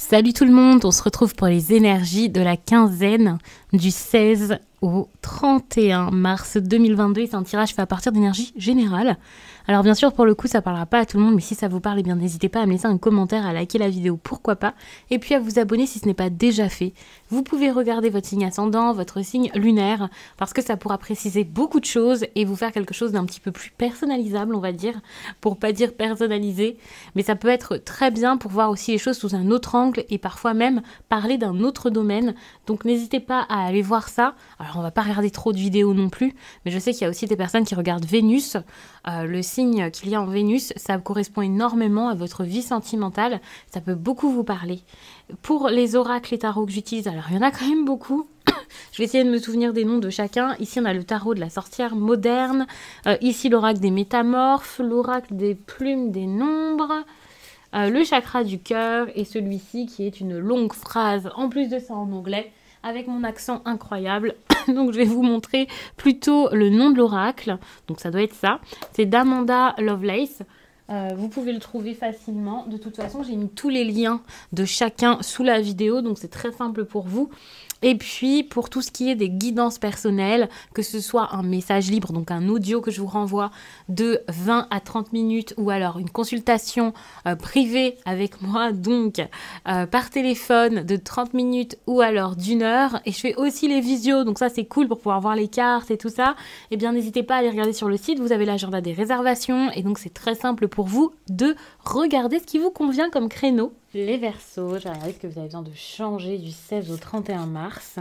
Salut tout le monde, on se retrouve pour les énergies de la quinzaine du 16 au 31 mars 2022. C'est un tirage fait à partir d'énergie générale. Alors bien sûr, pour le coup, ça parlera pas à tout le monde, mais si ça vous parle, eh bien n'hésitez pas à me laisser un commentaire, à liker la vidéo, pourquoi pas, et puis à vous abonner si ce n'est pas déjà fait. Vous pouvez regarder votre signe ascendant, votre signe lunaire, parce que ça pourra préciser beaucoup de choses et vous faire quelque chose d'un petit peu plus personnalisable, on va dire, pour pas dire personnalisé, mais ça peut être très bien pour voir aussi les choses sous un autre angle et parfois même parler d'un autre domaine. Donc n'hésitez pas à aller voir ça. Alors on va pas regarder trop de vidéos non plus, mais je sais qu'il y a aussi des personnes qui regardent Vénus. Le signe qu'il y a en Vénus, ça correspond énormément à votre vie sentimentale. Ça peut beaucoup vous parler. Pour les oracles et tarots que j'utilise, alors il y en a quand même beaucoup. Je vais essayer de me souvenir des noms de chacun. Ici, on a le tarot de la sorcière moderne. Ici, l'oracle des métamorphes, l'oracle des plumes des nombres, le chakra du cœur et celui-ci qui est une longue phrase, en plus de ça en anglais, avec mon accent incroyable. Donc je vais vous montrer plutôt le nom de l'oracle. Donc ça doit être ça. C'est d'Amanda Lovelace. Vous pouvez le trouver facilement. De toute façon, j'ai mis tous les liens de chacun sous la vidéo. Donc c'est très simple pour vous. Et puis, pour tout ce qui est des guidances personnelles, que ce soit un message libre, donc un audio que je vous renvoie de 20 à 30 minutes, ou alors une consultation privée avec moi, donc par téléphone de 30 minutes ou alors d'1 heure. Et je fais aussi les visios, donc ça c'est cool pour pouvoir voir les cartes et tout ça. Eh bien, n'hésitez pas à aller regarder sur le site, vous avez l'agenda des réservations, et donc c'est très simple pour vous de regarder ce qui vous convient comme créneau. Les Verseaux, je vais regarder ce que vous avez besoin de changer du 16 au 31 mars.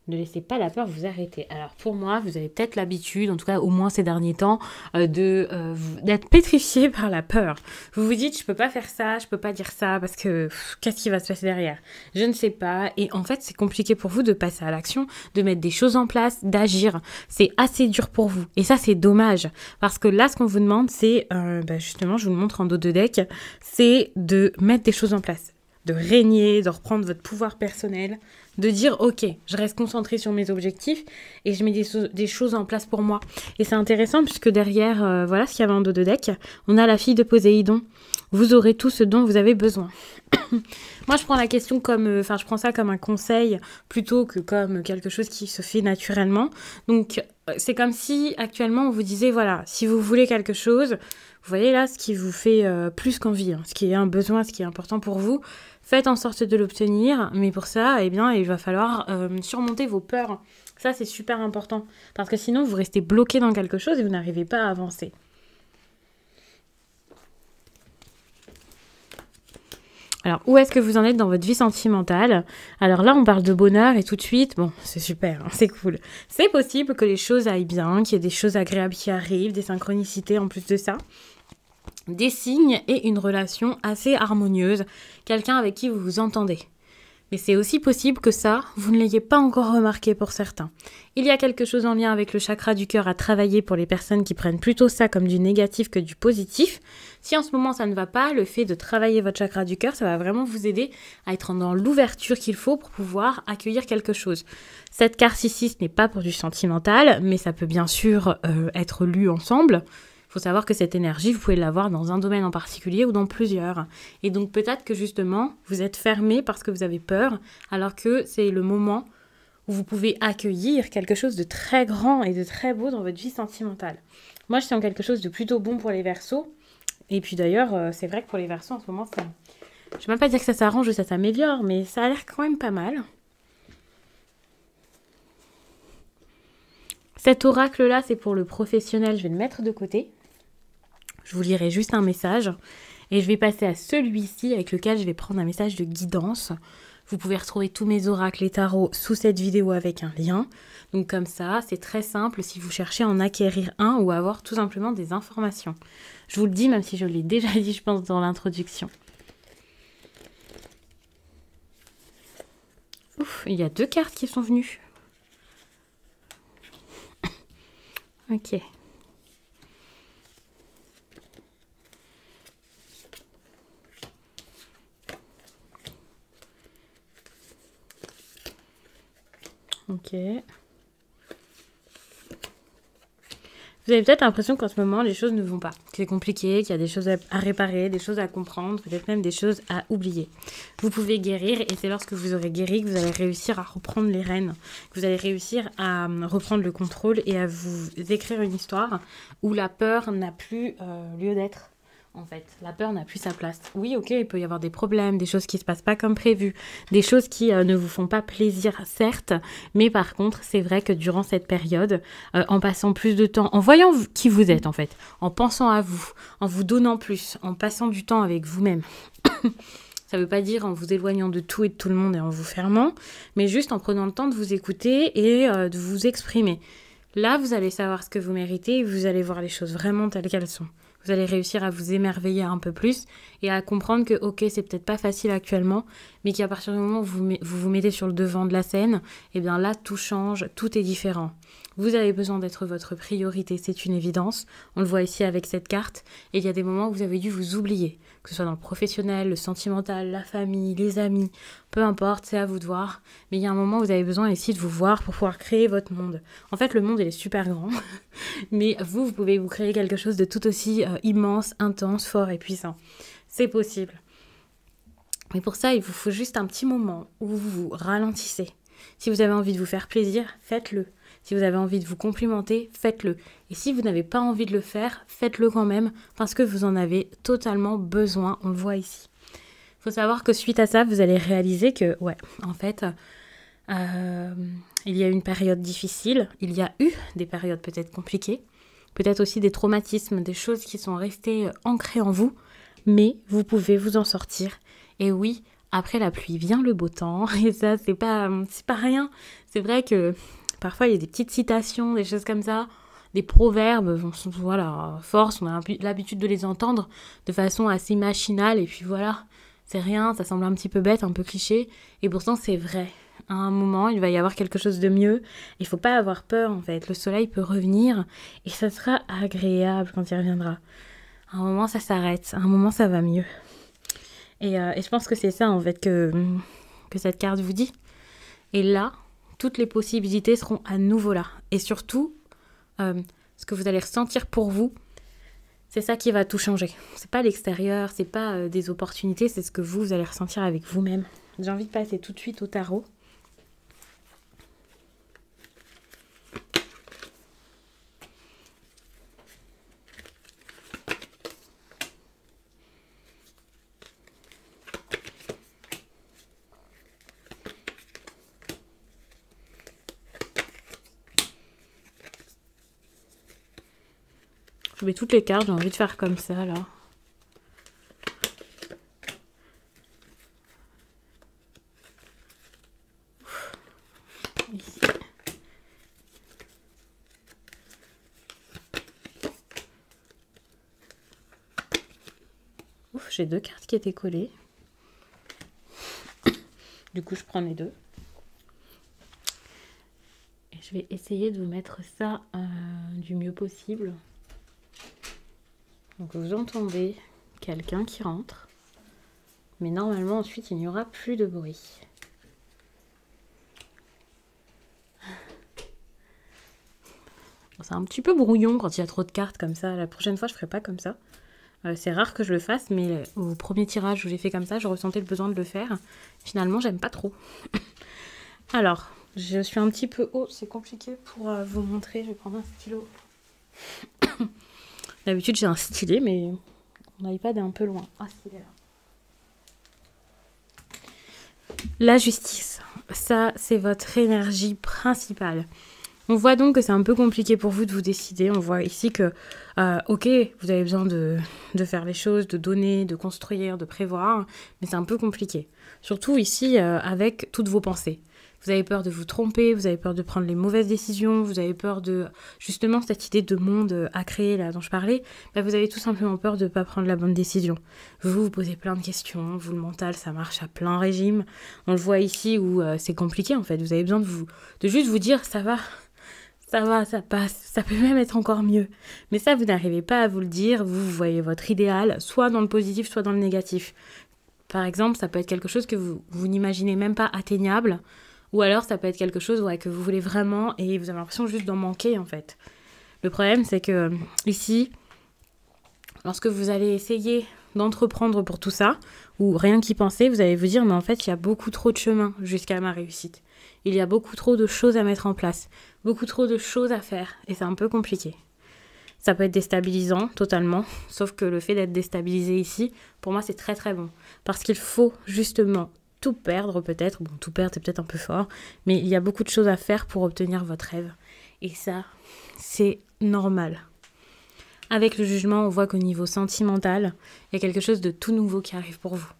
Ne laissez pas la peur vous arrêter. Alors pour moi, vous avez peut-être l'habitude, en tout cas au moins ces derniers temps, d'être pétrifié par la peur. Vous vous dites, je peux pas faire ça, je peux pas dire ça, parce que qu'est-ce qui va se passer derrière? Je ne sais pas. Et en fait, c'est compliqué pour vous de passer à l'action, de mettre des choses en place, d'agir. C'est assez dur pour vous. Et ça, c'est dommage. Parce que là, ce qu'on vous demande, c'est, justement, je vous le montre en dos de deck, c'est de mettre des choses en place. De régner, de reprendre votre pouvoir personnel, de dire ok, je reste concentrée sur mes objectifs et je mets des choses en place pour moi. Et c'est intéressant puisque derrière, voilà ce qu'il y avait en dos de deck, on a la fille de Poséidon. Vous aurez tout ce dont vous avez besoin. Moi, je prends la question comme, je prends ça comme un conseil plutôt que comme quelque chose qui se fait naturellement. Donc, c'est comme si actuellement on vous disait voilà, si vous voulez quelque chose, vous voyez là ce qui vous fait plus qu'envie, hein, ce qui est un besoin, ce qui est important pour vous. Faites en sorte de l'obtenir, mais pour ça, eh bien, il va falloir surmonter vos peurs. Ça, c'est super important, parce que sinon, vous restez bloqué dans quelque chose et vous n'arrivez pas à avancer. Alors, où est-ce que vous en êtes dans votre vie sentimentale? Alors là, on parle de bonheur et tout de suite, bon, c'est super, hein, c'est cool. C'est possible que les choses aillent bien, qu'il y ait des choses agréables qui arrivent, des synchronicités en plus de ça. Des signes et une relation assez harmonieuse, quelqu'un avec qui vous vous entendez. Mais c'est aussi possible que ça, vous ne l'ayez pas encore remarqué pour certains. Il y a quelque chose en lien avec le chakra du cœur à travailler pour les personnes qui prennent plutôt ça comme du négatif que du positif. Si en ce moment ça ne va pas, le fait de travailler votre chakra du cœur, ça va vraiment vous aider à être dans l'ouverture qu'il faut pour pouvoir accueillir quelque chose. Cette carte ici, ce n'est pas pour du sentimental, mais ça peut bien sûr être lu ensemble. Il faut savoir que cette énergie, vous pouvez l'avoir dans un domaine en particulier ou dans plusieurs. Et donc peut-être que justement, vous êtes fermé parce que vous avez peur, alors que c'est le moment où vous pouvez accueillir quelque chose de très grand et de très beau dans votre vie sentimentale. Moi, je sens quelque chose de plutôt bon pour les Verseaux. Et puis d'ailleurs, c'est vrai que pour les Verseaux, en ce moment, ça... je ne vais même pas dire que ça s'arrange ou ça s'améliore, mais ça a l'air quand même pas mal. Cet oracle-là, c'est pour le professionnel, je vais le mettre de côté. Je vous lirai juste un message et je vais passer à celui-ci avec lequel je vais prendre un message de guidance. Vous pouvez retrouver tous mes oracles et tarots sous cette vidéo avec un lien. Donc comme ça, c'est très simple si vous cherchez à en acquérir un ou avoir tout simplement des informations. Je vous le dis, même si je l'ai déjà dit, je pense, dans l'introduction. Ouf, il y a 2 cartes qui sont venues. Ok. Ok. Vous avez peut-être l'impression qu'en ce moment, les choses ne vont pas, que c'est compliqué, qu'il y a des choses à réparer, des choses à comprendre, peut-être même des choses à oublier. Vous pouvez guérir et c'est lorsque vous aurez guéri que vous allez réussir à reprendre les rênes, que vous allez réussir à reprendre le contrôle et à vous écrire une histoire où la peur n'a plus lieu d'être. En fait, la peur n'a plus sa place. Oui, ok, il peut y avoir des problèmes, des choses qui ne se passent pas comme prévu, des choses qui ne vous font pas plaisir, certes, mais par contre, c'est vrai que durant cette période, en passant plus de temps, en voyant qui vous êtes en fait, en pensant à vous, en vous donnant plus, en passant du temps avec vous-même, ça ne veut pas dire en vous éloignant de tout et de tout le monde et en vous fermant, mais juste en prenant le temps de vous écouter et de vous exprimer. Là, vous allez savoir ce que vous méritez et vous allez voir les choses vraiment telles qu'elles sont. Vous allez réussir à vous émerveiller un peu plus et à comprendre que, ok, c'est peut-être pas facile actuellement, mais qu'à partir du moment où vous vous mettez sur le devant de la scène, eh bien là, tout change, tout est différent. Vous avez besoin d'être votre priorité, c'est une évidence. On le voit ici avec cette carte. Et il y a des moments où vous avez dû vous oublier, que ce soit dans le professionnel, le sentimental, la famille, les amis, peu importe, c'est à vous de voir. Mais il y a un moment où vous avez besoin ici de vous voir pour pouvoir créer votre monde. En fait, le monde, il est super grand. Mais vous pouvez vous créer quelque chose de tout aussi immense, intense, fort et puissant. C'est possible. Mais pour ça, il vous faut juste un petit moment où vous vous ralentissez. Si vous avez envie de vous faire plaisir, faites-le. Si vous avez envie de vous complimenter, faites-le. Et si vous n'avez pas envie de le faire, faites-le quand même, parce que vous en avez totalement besoin, on le voit ici. Il faut savoir que suite à ça, vous allez réaliser que, ouais, en fait, il y a une période difficile, il y a eu des périodes peut-être compliquées, peut-être aussi des traumatismes, des choses qui sont restées ancrées en vous, mais vous pouvez vous en sortir. Et oui, après la pluie vient le beau temps, et ça, c'est pas rien. C'est vrai que parfois, il y a des petites citations, des choses comme ça, des proverbes, voilà, à force, on a l'habitude de les entendre de façon assez machinale, et puis voilà, c'est rien, ça semble un petit peu bête, un peu cliché, et pourtant c'est vrai. À un moment, il va y avoir quelque chose de mieux, il faut pas avoir peur en fait, le soleil peut revenir, et ça sera agréable quand il reviendra. À un moment, ça s'arrête, à un moment, ça va mieux. Et je pense que c'est ça en fait que cette carte vous dit. Et là, toutes les possibilités seront à nouveau là. Et surtout, ce que vous allez ressentir pour vous, c'est ça qui va tout changer. C'est pas l'extérieur, c'est pas des opportunités, c'est ce que vous allez ressentir avec vous-même. J'ai envie de passer tout de suite au tarot. Je mets toutes les cartes, j'ai envie de faire comme ça, là. Ici. Ouf, j'ai 2 cartes qui étaient collées. Du coup, je prends les 2. Et je vais essayer de vous mettre ça du mieux possible. Donc vous entendez quelqu'un qui rentre, mais normalement ensuite il n'y aura plus de bruit. C'est un petit peu brouillon quand il y a trop de cartes comme ça. La prochaine fois je ferai pas comme ça. C'est rare que je le fasse, mais au premier tirage où j'ai fait comme ça, je ressentais le besoin de le faire. Finalement j'aime pas trop. Alors, je suis un petit peu haut, c'est compliqué pour vous montrer. Je vais prendre un stylo. D'habitude j'ai un stylet, mais mon iPad est un peu loin. Ah, il est là. La justice, ça c'est votre énergie principale. On voit donc que c'est un peu compliqué pour vous de vous décider. On voit ici que, ok, vous avez besoin de faire les choses, de donner, de construire, de prévoir, mais c'est un peu compliqué. Surtout ici avec toutes vos pensées. Vous avez peur de vous tromper, vous avez peur de prendre les mauvaises décisions, vous avez peur de, justement, cette idée de monde à créer là dont je parlais, bah, vous avez tout simplement peur de ne pas prendre la bonne décision. Vous posez plein de questions, vous, le mental, ça marche à plein régime. On le voit ici où c'est compliqué en fait. Vous avez besoin de juste vous dire, ça va, ça passe, ça peut même être encore mieux. Mais ça, vous n'arrivez pas à vous le dire, vous voyez votre idéal, soit dans le positif, soit dans le négatif. Par exemple, ça peut être quelque chose que vous n'imaginez même pas atteignable, ou alors ça peut être quelque chose que vous voulez vraiment et vous avez l'impression juste d'en manquer en fait. Le problème, c'est que ici, lorsque vous allez essayer d'entreprendre pour tout ça, ou rien qu'y penser, vous allez vous dire, mais en fait, il y a beaucoup trop de chemin jusqu'à ma réussite. Il y a beaucoup trop de choses à mettre en place, beaucoup trop de choses à faire, et c'est un peu compliqué. Ça peut être déstabilisant, totalement, sauf que le fait d'être déstabilisé ici, pour moi, c'est très très bon. Parce qu'il faut justement tout perdre peut-être, bon, tout perdre c'est peut-être un peu fort, mais il y a beaucoup de choses à faire pour obtenir votre rêve. Et ça, c'est normal. Avec le jugement, on voit qu'au niveau sentimental, il y a quelque chose de tout nouveau qui arrive pour vous.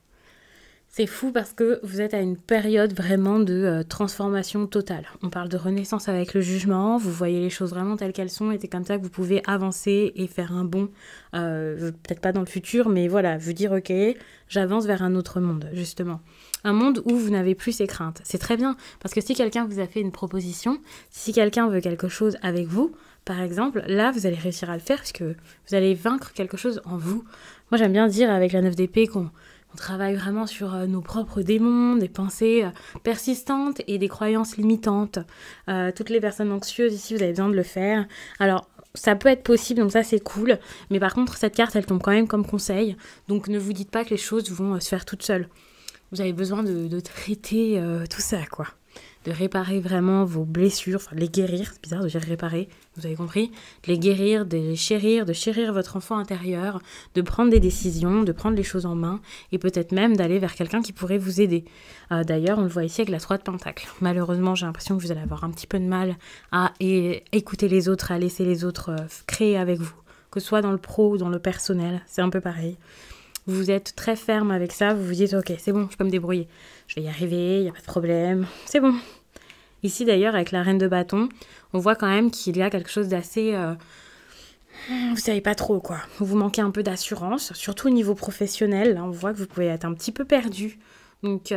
C'est fou parce que vous êtes à une période vraiment de transformation totale. On parle de renaissance avec le jugement, vous voyez les choses vraiment telles qu'elles sont et c'est comme ça que vous pouvez avancer et faire un bond, peut-être pas dans le futur, mais voilà, vous dire ok, j'avance vers un autre monde, justement. Un monde où vous n'avez plus ces craintes. C'est très bien, parce que si quelqu'un vous a fait une proposition, si quelqu'un veut quelque chose avec vous, par exemple, là, vous allez réussir à le faire parce que vous allez vaincre quelque chose en vous. Moi, j'aime bien dire avec la 9 d'épée qu'on travaille vraiment sur nos propres démons, des pensées persistantes et des croyances limitantes. Toutes les personnes anxieuses, ici, vous avez besoin de le faire. Alors, ça peut être possible, donc ça, c'est cool. Mais par contre, cette carte, elle tombe quand même comme conseil. Donc, ne vous dites pas que les choses vont se faire toutes seules. Vous avez besoin de traiter tout ça, quoi. De réparer vraiment vos blessures, enfin de les guérir, c'est bizarre de dire réparer, vous avez compris, de les guérir, de les chérir, de chérir votre enfant intérieur, de prendre des décisions, de prendre les choses en main, et peut-être même d'aller vers quelqu'un qui pourrait vous aider. D'ailleurs, on le voit ici avec la 3 de Pentacle. Malheureusement, j'ai l'impression que vous allez avoir un petit peu de mal à écouter les autres, à laisser les autres créer avec vous, que ce soit dans le pro ou dans le personnel, c'est un peu pareil. Vous êtes très ferme avec ça, vous vous dites ok, c'est bon, je peux me débrouiller, je vais y arriver, il n'y a pas de problème, c'est bon. Ici d'ailleurs, avec la reine de bâton, on voit quand même qu'il y a quelque chose d'assez... vous savez pas trop quoi, vous manquez un peu d'assurance, surtout au niveau professionnel, là, on voit que vous pouvez être un petit peu perdu. Donc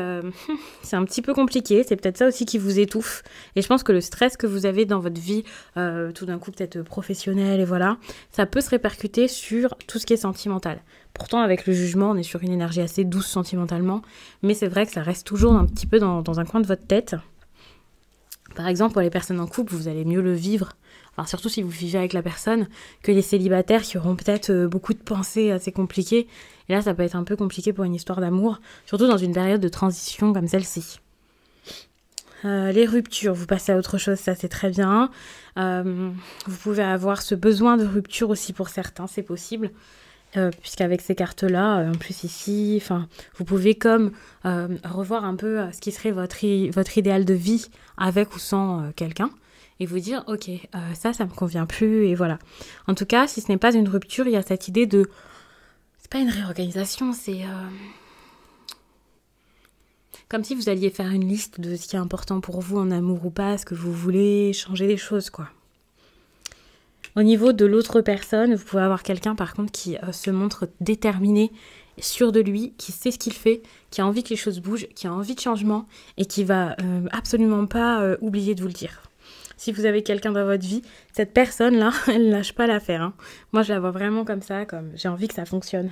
c'est un petit peu compliqué, c'est peut-être ça aussi qui vous étouffe. Et je pense que le stress que vous avez dans votre vie, tout d'un coup peut-être professionnelle et voilà, ça peut se répercuter sur tout ce qui est sentimental. Pourtant avec le jugement, on est sur une énergie assez douce sentimentalement, mais c'est vrai que ça reste toujours un petit peu dans un coin de votre tête. Par exemple, pour les personnes en couple, vous allez mieux le vivre, enfin, surtout si vous vivez avec la personne, que les célibataires qui auront peut-être beaucoup de pensées assez compliquées. Et là, ça peut être un peu compliqué pour une histoire d'amour, surtout dans une période de transition comme celle-ci. Les ruptures, vous passez à autre chose, ça c'est très bien. Vous pouvez avoir ce besoin de rupture aussi pour certains, c'est possible. Puisqu'avec ces cartes-là, en plus ici, vous pouvez comme revoir un peu ce qui serait votre idéal de vie avec ou sans quelqu'un et vous dire ok, ça me convient plus et voilà. En tout cas, si ce n'est pas une rupture, il y a cette idée de... C'est pas une réorganisation, c'est... Comme si vous alliez faire une liste de ce qui est important pour vous en amour ou pas, ce que vous voulez, changer des choses quoi. Au niveau de l'autre personne, vous pouvez avoir quelqu'un par contre qui se montre déterminé, sûr de lui, qui sait ce qu'il fait, qui a envie que les choses bougent, qui a envie de changement et qui va absolument pas oublier de vous le dire. Si vous avez quelqu'un dans votre vie, cette personne-là, elle ne lâche pas l'affaire. Hein. Moi, je la vois vraiment comme ça, comme j'ai envie que ça fonctionne.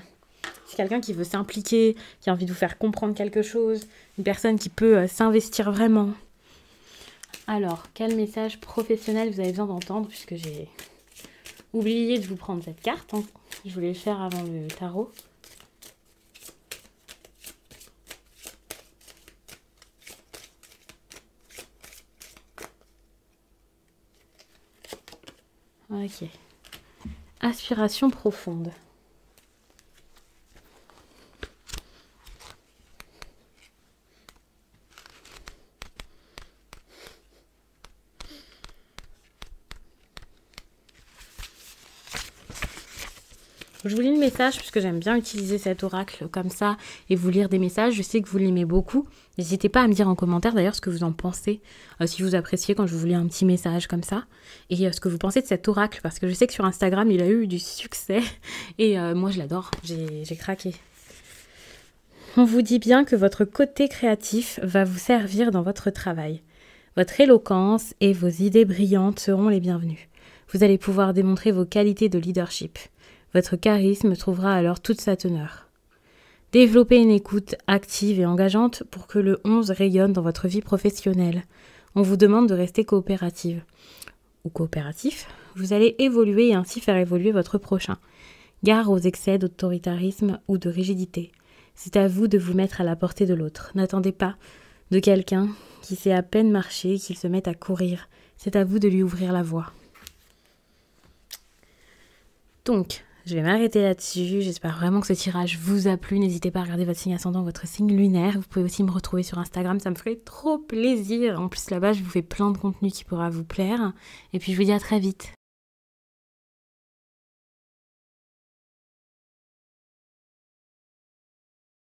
C'est quelqu'un qui veut s'impliquer, qui a envie de vous faire comprendre quelque chose, une personne qui peut s'investir vraiment. Alors, quel message professionnel vous avez besoin d'entendre puisque j'ai... oublié de vous prendre cette carte, hein. Je voulais le faire avant le tarot. Ok. Aspiration profonde. Je vous lis le message puisque j'aime bien utiliser cet oracle comme ça et vous lire des messages. Je sais que vous l'aimez beaucoup. N'hésitez pas à me dire en commentaire d'ailleurs ce que vous en pensez, si vous appréciez quand je vous lis un petit message comme ça. Et ce que vous pensez de cet oracle parce que je sais que sur Instagram il a eu du succès et moi je l'adore, j'ai craqué. On vous dit bien que votre côté créatif va vous servir dans votre travail. Votre éloquence et vos idées brillantes seront les bienvenues. Vous allez pouvoir démontrer vos qualités de leadership. Votre charisme trouvera alors toute sa teneur. Développez une écoute active et engageante pour que le 11 rayonne dans votre vie professionnelle. On vous demande de rester coopérative. ou coopératif, vous allez évoluer et ainsi faire évoluer votre prochain. Gare aux excès d'autoritarisme ou de rigidité. C'est à vous de vous mettre à la portée de l'autre. N'attendez pas de quelqu'un qui sait à peine marcher qu'il se mette à courir. C'est à vous de lui ouvrir la voie. Donc, je vais m'arrêter là-dessus. J'espère vraiment que ce tirage vous a plu. N'hésitez pas à regarder votre signe ascendant, votre signe lunaire. Vous pouvez aussi me retrouver sur Instagram, ça me ferait trop plaisir. En plus, là-bas, je vous fais plein de contenu qui pourra vous plaire. Et puis, je vous dis à très vite.